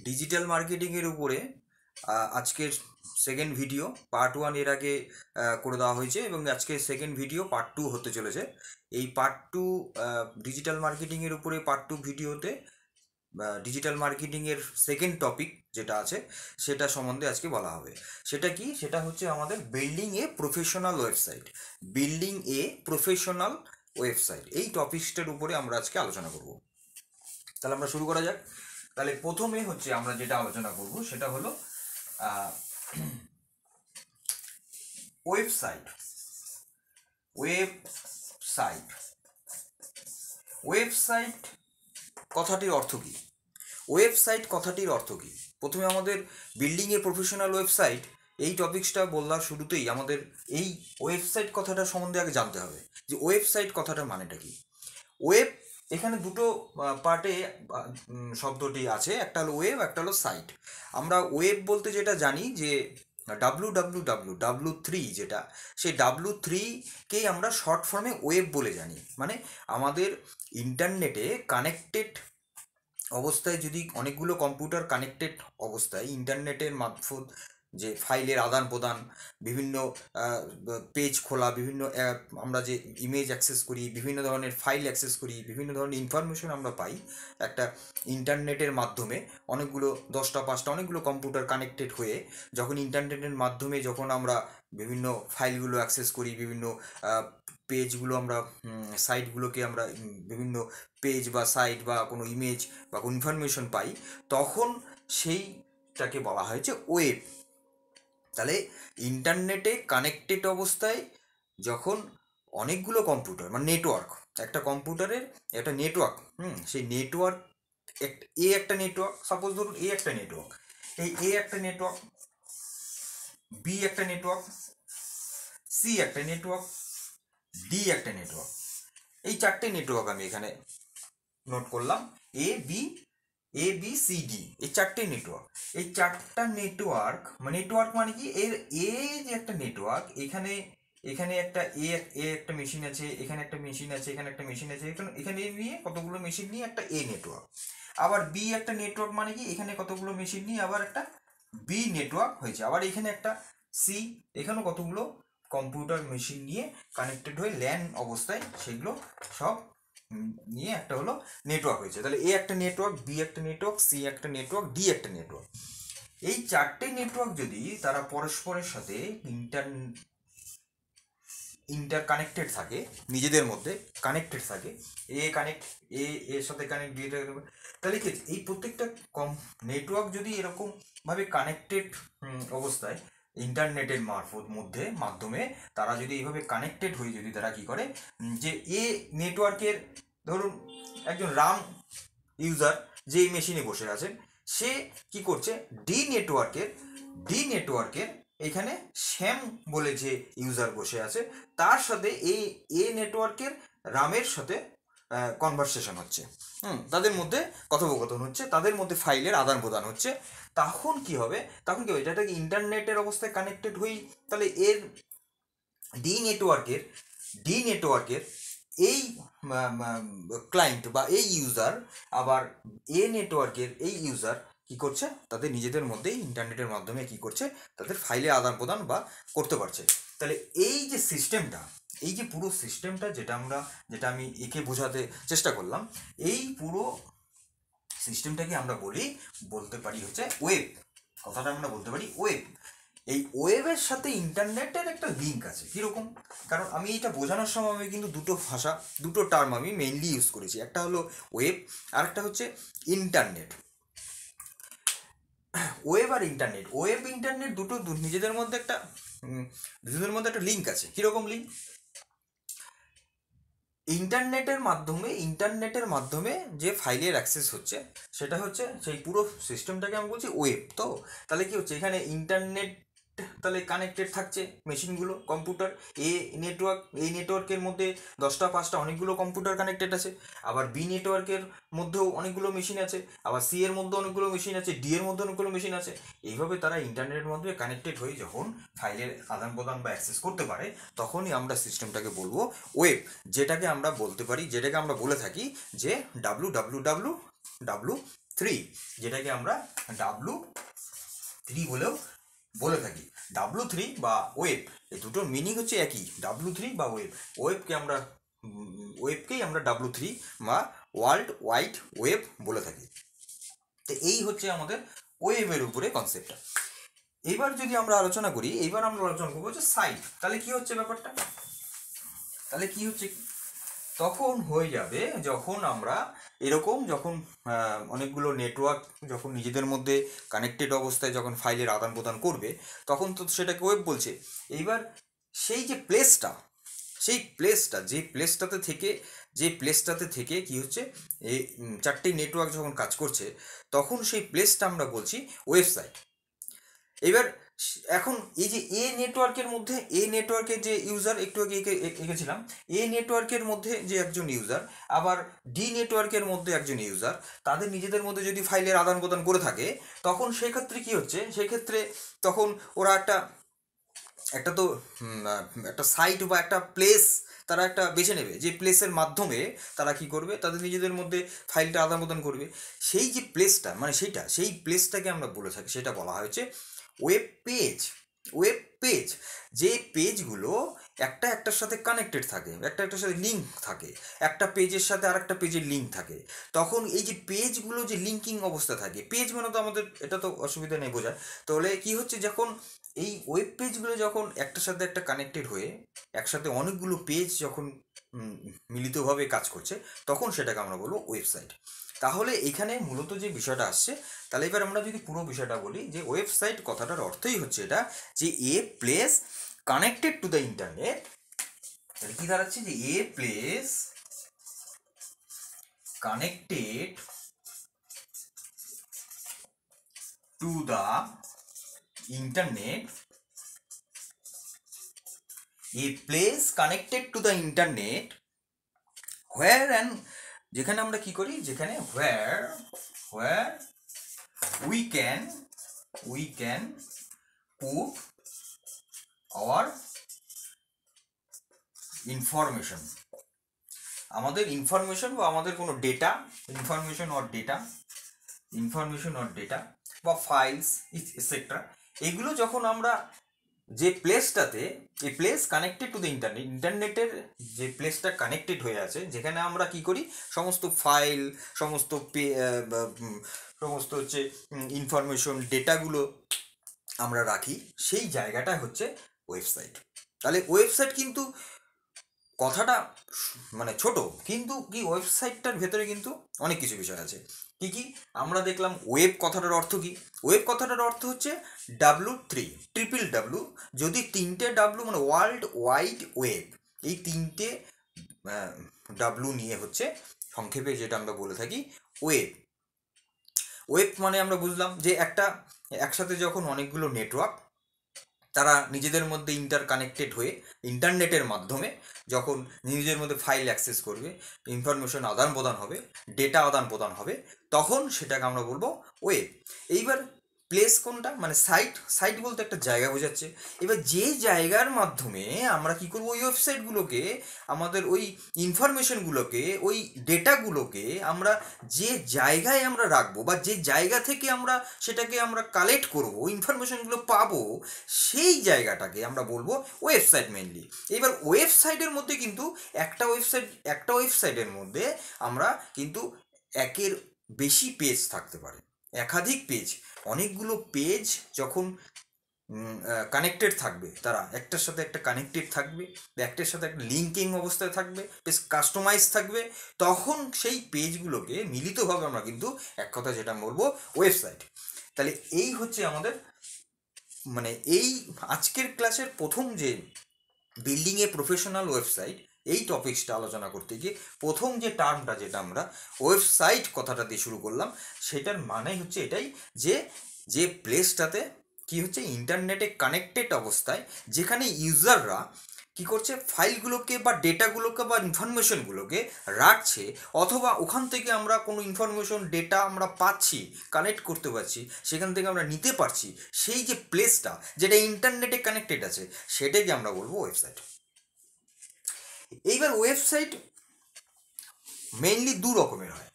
Digital মার্কেটিংয়ের উপরে আজকের সেকেন্ড ভিডিও পার্ট 1 এর আগে করে দেওয়া হয়েছে এবং আজকে সেকেন্ড ভিডিও পার্ট 2 হতে চলেছে। এই পার্ট 2 ডিজিটাল মার্কেটিংয়ের উপরে পার্ট 2 ভিডিওতে ডিজিটাল মার্কেটিংয়ের সেকেন্ড টপিক যেটা আছে সেটা সম্বন্ধে আজকে বলা হবে। সেটা কি? সেটা হচ্ছে আমাদের building a professional website. Building a professional website, এই টপিকসটার উপরে আমরা আজকে আলোচনা করব। তাহলে আমরা শুরু করা যাক। তাহলে প্রথমে হচ্ছে আমরা যেটা আলোচনা করব সেটা হলো ওয়েবসাইট। ওয়েবসাইট ওয়েবসাইট কথাটির অর্থ কী? ওয়েবসাইট কথাটির অর্থ কী? প্রথমে আমাদের বিল্ডিং এ প্রফেশনাল ওয়েবসাইট এই টপিকসটা বলার শুরুতেই আমাদের এই ওয়েবসাইট কথাটা সম্বন্ধে আগে জানতে হবে যে ওয়েবসাইট কথাটা মানেটা কি। ওয়েব, এখানে দুটো পার্টে শব্দটি আছে, একটা হলো ওয়েব, একটা হলো সাইট। আমরা ওয়েব বলতে যেটা জানি যে W3 যেটা, সেই W3কেই আমরা শর্ট ফর্মে ওয়েব বলে জানি। মানে আমাদের ইন্টারনেটে কানেক্টেড অবস্থায়, যদি অনেকগুলো কম্পিউটার কানেক্টেড অবস্থায় ইন্টারনেটের মারফত যে ফাইলের আদান প্রদান, বিভিন্ন পেজ খোলা, বিভিন্ন আমরা যে ইমেজ অ্যাক্সেস করি, বিভিন্ন ধরনের ফাইল অ্যাক্সেস করি, বিভিন্ন ধরনের ইনফরমেশন আমরা পাই একটা ইন্টারনেটের মাধ্যমে। অনেকগুলো 10টা 5টা অনেকগুলো কম্পিউটার কানেক্টেড হয়ে যখন ইন্টারনেটের মাধ্যমে যখন আমরা বিভিন্ন ফাইলগুলো অ্যাক্সেস করি, বিভিন্ন পেজগুলো আমরা সাইটগুলোকে আমরা বিভিন্ন পেজ বা সাইট বা কোনো ইমেজ বা কোনো ইনফরমেশন পাই, তখন সেইটাকে বলা হয়েছে ওয়েব। তাহলে ইন্টারনেটে কানেক্টেড অবস্থায় যখন অনেকগুলো কম্পিউটার, মানে নেটওয়ার্ক, একটা কম্পিউটারের একটা নেটওয়ার্ক, সেই নেটওয়ার্ক একটা নেটওয়ার্ক, সাপোজ ধরুন একটা নেটওয়ার্ক, এই একটা নেটওয়ার্ক, বি একটা নেটওয়ার্ক, সি একটা নেটওয়ার্ক, ডি একটা নেটওয়ার্ক। এই চারটে নেটওয়ার্ক আমি এখানে নোট করলাম, এ বি সি ডি, এই চারটে নেটওয়ার্ক। এই চারটা নেটওয়ার্ক মানে কি, এর এ যে একটা নেটওয়ার্ক, এখানে একটা একটা মেশিন আছে, এখানে একটা মেশিন আছে, এখানে একটা মেশিন আছে, এখানে নিয়ে কতগুলো মেশিন নিয়ে একটা এ নেটওয়ার্ক। আবার বি একটা নেটওয়ার্ক মানে কি, এখানে কতগুলো মেশিন নিয়ে আবার একটা বি নেটওয়ার্ক হয়েছে। আবার এখানে একটা সি, এখানেও কতগুলো কম্পিউটার মেশিন নিয়ে কানেক্টেড হয়ে ল্যান অবস্থায় সেগুলো সব নিয়ে একটা হলো নেটওয়ার্ক হয়েছে। তাহলে এ একটা নেটওয়ার্ক, বি একটা নেটওয়ার্ক, সি একটা নেটওয়ার্ক, ডি একটা নেটওয়ার্ক। এই চারটে নেটওয়ার্ক যদি তারা পরস্পরের সাথে ইন্টার কানেক্টেড থাকে, নিজেদের মধ্যে কানেক্টেড থাকে, এর সাথে কানেক্ট, বি তাহলে কি এই প্রত্যেকটা নেটওয়ার্ক যদি এরকম ভাবে কানেক্টেড অবস্থায় ইন্টারনেটের মাধ্যমে তারা যদি এইভাবে কানেক্টেড হয়ে যদি তারা কি করে, যে এ নেটওয়ার্কের ধরুন একজন রাম ইউজার যে এই মেশিনে বসে আছেন, সে কি করছে, ডি নেটওয়ার্কের এখানে শ্যাম বলে যে ইউজার বসে আছে, তার সাথে এই এ নেটওয়ার্কের রামের সাথে কনভারসেশন হচ্ছে, তাদের মধ্যে কথোপকথন হচ্ছে, তাদের মধ্যে ফাইলের আদান প্রদান হচ্ছে। তখন কি হবে, এটা কি ইন্টারনেটের অবস্থায় কানেক্টেড হই, তাহলে এর ডি নেটওয়ার্কের এই ক্লায়েন্ট বা এই ইউজার, আবার এ নেটওয়ার্কের এই ইউজার কি করছে, তাদের নিজেদের মধ্যেই ইন্টারনেটের মাধ্যমে কি করছে, তাদের ফাইলে আদান প্রদান বা করতে পারছে। তাহলে এই যে সিস্টেমটা, এই যে পুরো সিস্টেমটা যেটা আমি একে বোঝাতে চেষ্টা করলাম, এই পুরো সিস্টেমটাকে আমরা বলতে পারি হচ্ছে ওয়েব। কথাটা আমরা বলতে পারি ওয়েব। এই ওয়েবের সাথে ইন্টারনেটের একটা লিঙ্ক আছে। কীরকম? কারণ আমি এটা বোঝানোর সময় আমি কিন্তু দুটো টার্ম আমি মেইনলি ইউজ করেছি, একটা হলো ওয়েব আর একটা হচ্ছে ইন্টারনেট। ওয়েব আর ইন্টারনেট দুটো নিজেদের মধ্যে একটা লিঙ্ক আছে। কীরকম লিঙ্ক? ইন্টারনেটের মাধ্যমে যে ফাইলের অ্যাক্সেস হচ্ছে সেটা হচ্ছে, সেই পুরো সিস্টেমটাকে আমি বলছি ওয়েব। তো তাহলে কি হচ্ছে, এখানে ইন্টারনেট তাহলে কানেক্টেড থাকছে মেশিনগুলো, কম্পিউটার, এই নেটওয়ার্কের মধ্যে 10টা 5টা অনেকগুলো কম্পিউটার কানেক্টেড আছে। আবার বি নেটওয়ার্কের মধ্যেও অনেকগুলো মেশিন আছে, আবার সি এর মধ্যে অনেকগুলো মেশিন আছে, ডি এর মধ্যে অনেকগুলো মেশিন আছে। এইভাবে তারা ইন্টারনেটের মধ্যে কানেক্টেড হয়ে যখন ফাইলের আদান প্রদান বা অ্যাক্সেস করতে পারে, তখনই আমরা সিস্টেমটাকে বলবো ওয়েব। যেটাকে আমরা বলে থাকি যে WWW যেটাকে আমরা W3 বলেও বলে থাকি। W3 বা ওয়েব, এই দুটোর মিনিং হচ্ছে একই, W3 বা ওয়েব। ওয়েবকেই আমরা W3 বা ওয়ার্ল্ড ওয়াইড ওয়েব বলে থাকি। তো এই হচ্ছে আমাদের ওয়েবের উপরে কনসেপ্টটা। এইবার যদি আমরা আলোচনা করি, এইবার আমরা আলোচনা করবো যে সাইট। তাহলে কি হচ্ছে ব্যাপারটা, তাহলে কি হচ্ছে, তখন হয়ে যাবে যখন আমরা এরকম যখন অনেকগুলো নেটওয়ার্ক যখন নিজেদের মধ্যে কানেক্টেড অবস্থায় যখন ফাইলের আদান প্রদান করবে, তখন তো সেটাকে ওয়েব বলছে। এইবার সেই যে প্লেসটা, সেই প্লেসটা যে প্লেসটাতে থেকে কি হচ্ছে, এই চারটি নেটওয়ার্ক যখন কাজ করছে, তখন সেই প্লেসটা আমরা বলছি ওয়েবসাইট। এবার এখন এই যে এ নেটওয়ার্কের যে ইউজার, একটু আগে এঁকেছিলাম, এ নেটওয়ার্কের মধ্যে যে একজন ইউজার, আবার ডি নেটওয়ার্কের মধ্যে একজন ইউজার, তাদের নিজেদের মধ্যে যদি ফাইলের আদান প্রদান করে থাকে, তখন সেক্ষেত্রে কি হচ্ছে, সেক্ষেত্রে তখন ওরা একটা তো একটা সাইট বা একটা প্লেস তারা একটা বেছে নেবে, যে প্লেসের মাধ্যমে তারা কি করবে, তাদের নিজেদের মধ্যে ফাইলটা আদান প্রদান করবে। সেই যে প্লেসটা, মানে সেই প্লেসটাকে আমরা বলে থাকি, সেটা বলা হয়েছে ওয়েব পেজ। ওয়েব পেজ, যে পেজগুলো একটার সাথে কানেক্টেড থাকে, একটার সাথে লিঙ্ক থাকে, একটা পেজের সাথে আর একটা পেজের লিঙ্ক থাকে, তখন এই যে পেজগুলো যে লিঙ্কিং অবস্থা থাকে, পেজ মানে তো আমাদের এটা তো অসুবিধা নেই বোঝার। তাহলে কি হচ্ছে, যখন এই ওয়েব পেজগুলো যখন একটার সাথে একটা কানেক্টেড হয়ে একসাথে অনেকগুলো পেজ যখন মিলিতভাবে কাজ করছে, তখন সেটাকে আমরা বলবো ওয়েবসাইট। তাহলে এখানে মূলত যে বিষয়টা আসছে, তাহলে এবার আমরা যদি পুরো বিষয়টা বলি, যে ওয়েবসাইট কথাটার অর্থই হচ্ছে এটা, যে a place connected to the internet. তাহলে কি দাঁড়াচ্ছে, যে a place connected to the internet, a place connected to the internet where, and যেখানে আমরা কি করি, যেখানে where we can put our information, আমাদের ইনফরমেশন বা আমাদের কোনো ডেটা, ইনফরমেশন অর ডেটা বা ফাইলস এটসেট্রা, এগুলো যখন আমরা যে প্লেসটাতে, এই প্লেস কানেক্টেড টু দ্য ইন্টারনেটের যে প্লেসটা কানেক্টেড হয়ে আছে, যেখানে আমরা কি করি, সমস্ত ফাইল, সমস্ত হচ্ছে ইনফরমেশন, ডেটাগুলো আমরা রাখি, সেই জায়গাটা হচ্ছে ওয়েবসাইট। তাহলে ওয়েবসাইট কিন্তু কথাটা মানে ছোট, কিন্তু কি ওয়েবসাইটটার ভেতরে কিন্তু অনেক কিছু বিষয় আছে। কি কি আমরা দেখলাম, ওয়েব কথাটার অর্থ কি, ওয়েব কথাটার অর্থ হচ্ছে W3 যদি তিনটে ডাব্লু মানে ওয়ার্ল্ড ওয়াইড ওয়েব, এই তিনটে ডাব্লু নিয়ে হচ্ছে সংক্ষেপে যেটা আমরা বলে থাকি ওয়েব। ওয়েব মানে আমরা বুঝলাম যে একসাথে যখন অনেকগুলো নেটওয়ার্ক তারা নিজেদের মধ্যে ইন্টারকানেক্টেড হয়ে ইন্টারনেটের মাধ্যমে যখন নিজেদের মধ্যে ফাইল অ্যাক্সেস করবে, ইনফরমেশন আদান প্রদান হবে, ডেটা আদান প্রদান হবে, তখন সেটাকে আমরা বলবো ওয়েব। এইবার প্লেস কোনটা, মানে সাইট বলতে একটা জায়গা বোঝাচ্ছে। এবার যে জায়গার মাধ্যমে আমরা কি করবো, ওই ওয়েবসাইটগুলোকে, আমাদের ওই ইনফরমেশনগুলোকে, ওই ডেটাগুলোকে আমরা যে জায়গায় আমরা রাখবো, বা যে জায়গা থেকে আমরা সেটাকে আমরা কালেক্ট করবো, ইনফরমেশনগুলো পাবো, সেই জায়গাটাকে আমরা বলবো ওয়েবসাইট মেনলি। এবার ওয়েবসাইটের মধ্যে কিন্তু একটা ওয়েবসাইটের মধ্যে আমরা কিন্তু একের বেশি পেজ থাকতে পারে, একাধিক পেজ, অনেকগুলো পেজ যখন কানেক্টেড থাকবে, তারা একটার সাথে একটা কানেক্টেড থাকবে, একটার সাথে একটা লিঙ্কিং অবস্থায় থাকবে, বেশ কাস্টমাইজ থাকবে, তখন সেই পেজগুলোকে মিলিতভাবে আমরা কিন্তু এক কথা যেটা বলবো ওয়েবসাইট। তাহলে এই হচ্ছে আমাদের মানে এই আজকের ক্লাসের প্রথম যে বিল্ডিং এ প্রফেশনাল ওয়েবসাইট, এই টপিকসটা আলোচনা করতে গিয়ে প্রথম যে টার্মটা যেটা আমরা ওয়েবসাইট কথাটা দিয়ে শুরু করলাম, সেটার মানে হচ্ছে এটাই, যে প্লেসটাতে কি হচ্ছে, ইন্টারনেটে কানেক্টেড অবস্থায় যেখানে ইউজাররা কি করছে, ফাইলগুলোকে বা ডেটাগুলোকে বা ইনফরমেশনগুলোকে রাখছে, অথবা ওখান থেকে আমরা কোনো ইনফরমেশন ডেটা আমরা পাচ্ছি, কানেক্ট করতে পারছি, সেখান থেকে আমরা নিতে পারছি, সেই যে প্লেসটা যেটা ইন্টারনেটে কানেক্টেড আছে, সেটাকে আমরা বলবো ওয়েবসাইট। এইবার ওয়েবসাইট মেইনলি দু রকমের হয়।